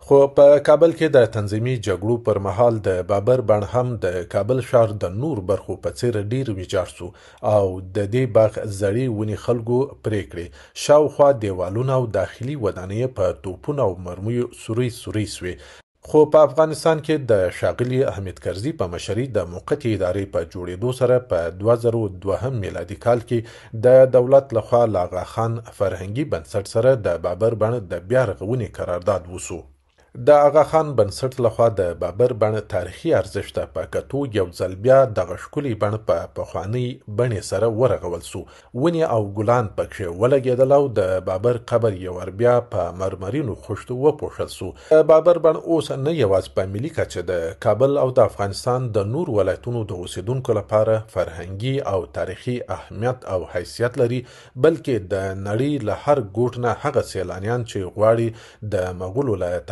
خو په کابل کې د تنظیمي جګړو پر مهال د بابر بڼ هم د کابل ښار د نور برخو په څیر ډیر ویجاړ سو او د دې باغ زړې ونې خلکو پرې کړې. شاوخوا دیوالونه او داخلي ودانۍ په توپونو او مرمیو سوري سوې. خو په افغانستان کې د ښاغلي حمید کرزي په مشرۍ د موقتې ادارې په جوړېدو سره په 2002 میلادي کال کې د دولت لخوا له آغا خان فرهنګي بنسټ سره د بابر بڼ د بیا رغونې قرارداد وسو. د آغا خان بنسټ لخوا د بابر بڼ تاریخي ارزښت ته په کتو یو ځل بیا دغه ښکلي بڼ په پخوانۍ بڼې سره ورغول سو. ونې او ګلان پکښې ولګېدل او د بابر قبر یو ور بیا په مرمرینو خښتو وپوښل سو. د بابر بڼ اوس نه یوازې په ملي کچه د کابل او د افغانستان د نور ولایتونو د اوسیدونکو لپاره فرهنګي او تاریخي اهمیت او حیثیت لري، بلکې د نړۍ له هر ګوټ نه هغه سیلانیان چې غواړي د مغولو له